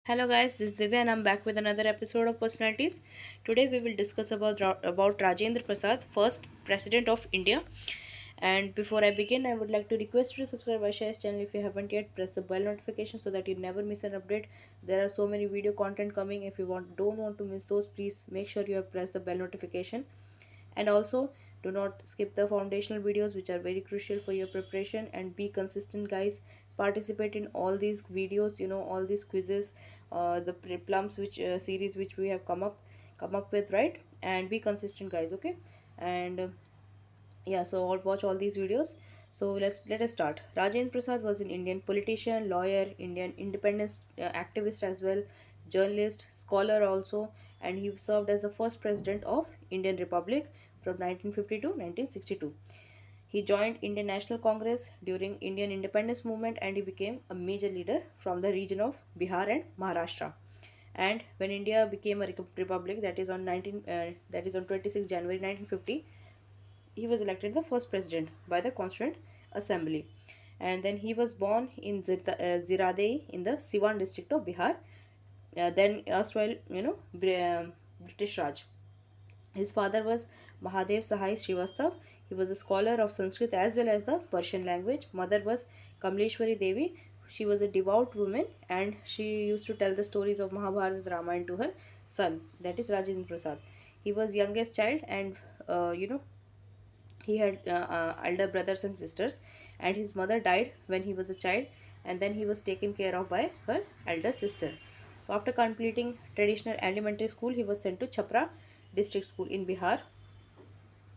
Hello guys, this is Divya and I'm back with another episode of Personalities. Today we will discuss about Rajendra Prasad, first President of India. And before I begin, I would like to request you to subscribe our shares channel if you haven't yet. Press the bell notification so that you never miss an update. There are so many video content coming. If you don't want to miss those, please make sure you have pressed the bell notification. And also, do not skip the foundational videos which are very crucial for your preparation, and be consistent guys. Participate in all these videos, all these quizzes, the plums which series which we have come up with, right? And be consistent guys, okay? And yeah, so I'll watch all these videos. So let us start. Rajendra Prasad was an Indian politician, lawyer, Indian independence activist as well, journalist, scholar also, and he served as the first president of Indian Republic from 1950 to 1962. He joined Indian National Congress during Indian independence movement, and he became a major leader from the region of Bihar and Maharashtra. And when India became a republic, that is on 26 January 1950, he was elected the first president by the Constituent Assembly. And then he was born in Ziradei in the Siwan district of Bihar, then erstwhile, British Raj. His father was Mahadev Sahai Srivastav. He was a scholar of Sanskrit as well as the Persian language. Mother was Kamleshwari Devi. She was a devout woman, and she used to tell the stories of Mahabharata and Ramayana to her son, that is Rajendra Prasad. He was youngest child, and uh, you know he had elder brothers and sisters, and his mother died when he was a child, and then he was taken care of by her elder sister. So after completing traditional elementary school, he was sent to Chapra district school in Bihar.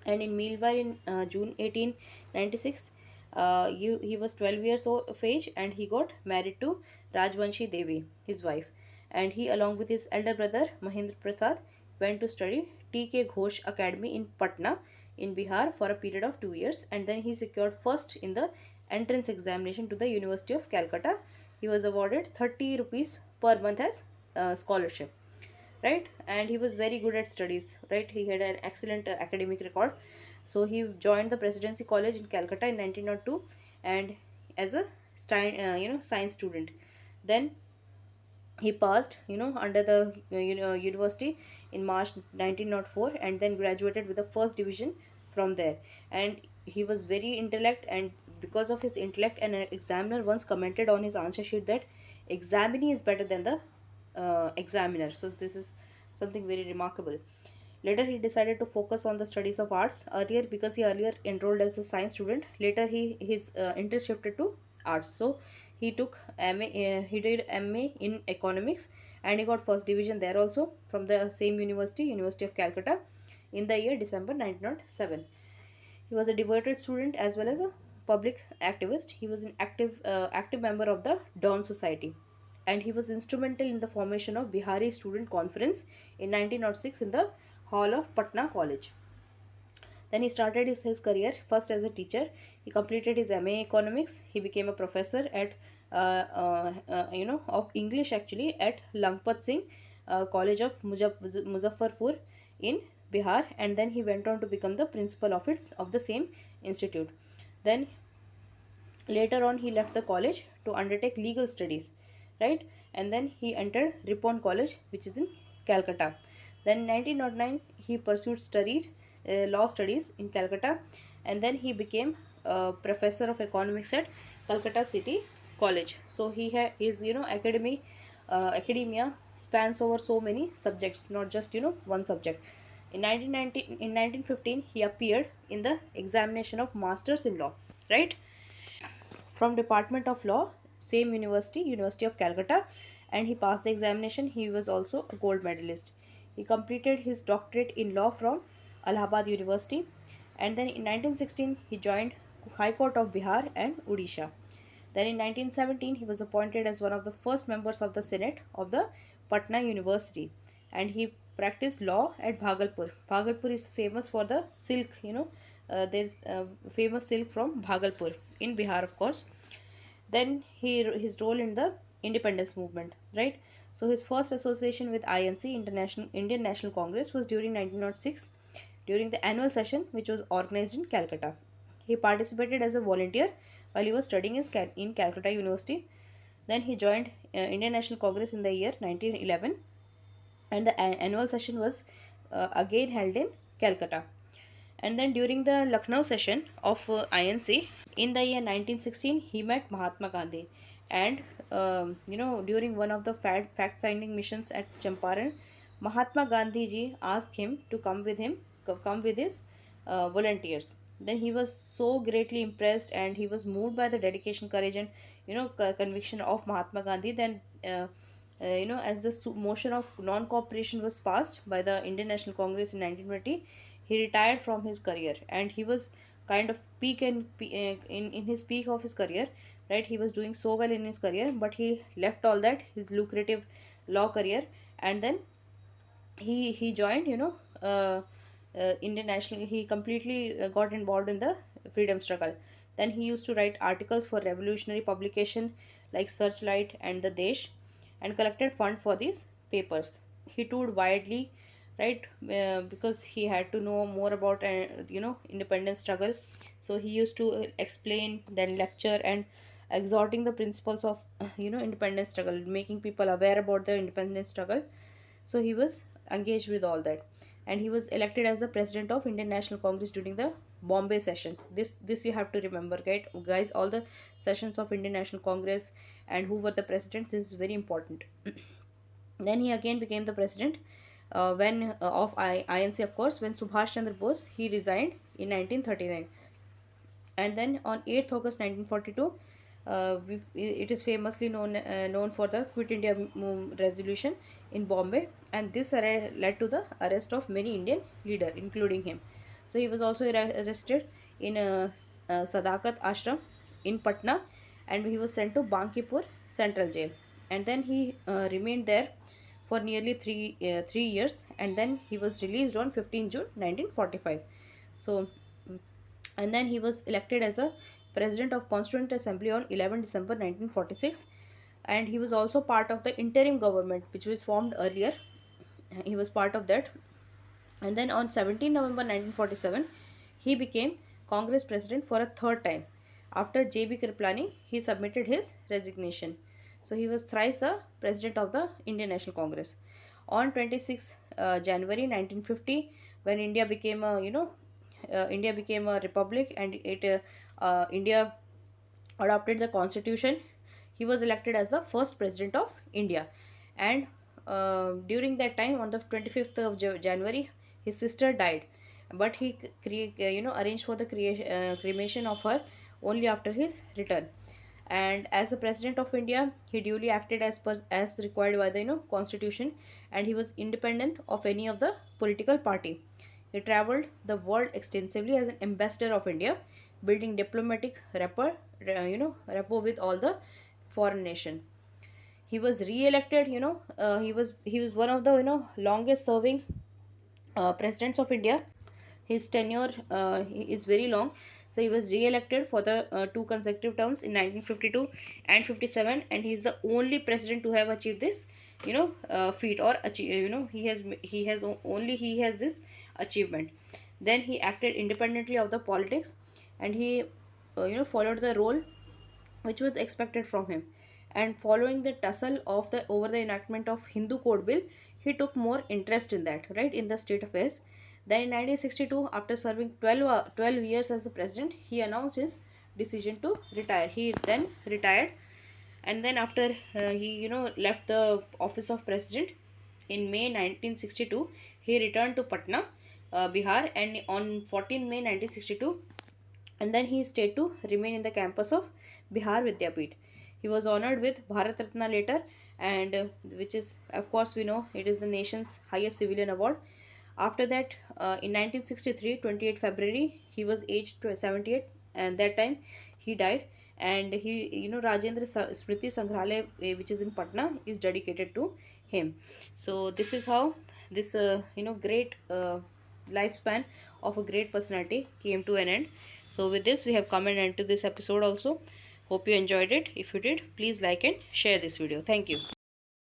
And in meanwhile, in June 1896, he was 12 years of age, and he got married to Rajvanshi Devi, his wife. And he, along with his elder brother Mahendra Prasad, went to study T.K. Ghosh Academy in Patna in Bihar for a period of 2 years, and then he secured first in the entrance examination to the University of Calcutta. He was awarded 30 rupees per month as scholarship, right? And he was very good at studies, right? He had an excellent academic record. So he joined the Presidency College in Calcutta in 1902, and as a science student. Then he passed, under the university in March 1904, and then graduated with the first division from there. And he was very intellect, and because of his intellect, an examiner once commented on his answer sheet that examinee is better than the examiner. So this is something very remarkable. Later, he decided to focus on the studies of arts. Earlier, because he earlier enrolled as a science student, later his interest shifted to arts. So he took MA. He did MA in economics, and he got first division there also from the same university, University of Calcutta, in the year December 1907. He was a devoted student as well as a public activist. He was an active member of the Dawn Society, and he was instrumental in the formation of Bihari Student Conference in 1906 in the hall of Patna College. Then he started his career first as a teacher. He completed his MA economics. He became a professor at of English actually at Langpat Singh College of Muzaffarpur in Bihar, and then he went on to become the principal of the same institute. Then later on he left the college to undertake legal studies, right? And then he entered Ripon College, which is in Calcutta. Then in 1909 he pursued studied law studies in Calcutta, and then he became a professor of economics at Calcutta City College. So he had his academia spans over so many subjects, not just one subject. In 1915 he appeared in the examination of masters in law, right, from Department of Law, same university, University of Calcutta, and he passed the examination. He was also a gold medalist. He completed his doctorate in law from Allahabad University, and then in 1916 he joined High Court of Bihar and Odisha. Then in 1917 he was appointed as one of the first members of the Senate of the Patna University, and he practiced law at Bhagalpur. Bhagalpur is famous for the silk, there's famous silk from Bhagalpur in Bihar, of course. Then his role in the independence movement, right? So his first association with INC, International Indian National Congress, was during 1906 during the annual session which was organized in Calcutta. He participated as a volunteer while he was studying in Calcutta University. Then he joined Indian National Congress in the year 1911, and the annual session was again held in Calcutta. And then during the Lucknow session of INC in the year 1916, he met Mahatma Gandhi. And during one of the fact finding missions at Champaran, Mahatma Gandhi ji asked him to come with his volunteers. Then he was so greatly impressed, and he was moved by the dedication, courage, and conviction of Mahatma Gandhi. Then as the motion of non-cooperation was passed by the Indian National Congress in 1920, he retired from his career, and he was kind of in his peak of his career, right? He was doing so well in his career, but he left all that, his lucrative law career, and then he joined Indian National. He completely got involved in the freedom struggle. Then he used to write articles for revolutionary publication like Searchlight and The Desh, and collected fund for these papers. He toured widely, right? Because he had to know more about independence struggle. So he used to explain, then lecture, and exhorting the principles of independence struggle, making people aware about the independence struggle. So he was engaged with all that, and he was elected as the president of Indian National Congress during the Bombay session. This you have to remember, right, guys? All the sessions of Indian National Congress and who were the presidents is very important. Then he again became the president when of INC, of course, when Subhash Chandra Bose he resigned in 1939. And then on 8th August 1942, it is famously known for the Quit India resolution in Bombay, and this led to the arrest of many Indian leaders, including him. So he was also arrested in Sadakat Ashram in Patna, and he was sent to Bankipur Central Jail, and then he remained there for nearly 3 years, and then he was released on 15 June 1945. So and then he was elected as a president of Constituent Assembly on 11 December 1946, and he was also part of the interim government which was formed earlier. He was part of that. And then on 17 November 1947, he became Congress president for a third time. After J.B. Kriplani, he submitted his resignation. So he was thrice the president of the Indian National Congress. On 26 January 1950, when India became a republic, and India adopted the constitution, he was elected as the first president of India. And during that time, on the 25th of January, his sister died, but he arranged for the cremation of her only after his return. And as the president of India, he duly acted as required by the constitution, and he was independent of any of the political party. He traveled the world extensively as an ambassador of India, building diplomatic rapport with all the foreign nation. He was re-elected. He was one of the longest serving presidents of India. His tenure is very long. So he was re-elected for the two consecutive terms in 1952 and 57, and he is the only president to have achieved this feat, or achieve, he has this achievement. Then he acted independently of the politics, and he followed the role which was expected from him. And following the tussle of the over the enactment of Hindu Code Bill, he took more interest in that, right, in the state affairs. Then in 1962, after serving 12 years as the president, he announced his decision to retire. He then retired, and then after he left the office of president in May 1962, he returned to Patna, Bihar, and on 14 May 1962, and then he stayed to remain in the campus of Bihar Vidyapeeth. He was honored with Bharat Ratna later, and which is, of course, we know it is the nation's highest civilian award. After that, in 1963, 28 February, he was aged 78, and that time he died. And Rajendra Smriti Sangrahalaya, which is in Patna, is dedicated to him. So this is how this great lifespan of a great personality came to an end. So with this, we have come and end to this episode also. Hope you enjoyed it. If you did, please like and share this video. Thank you.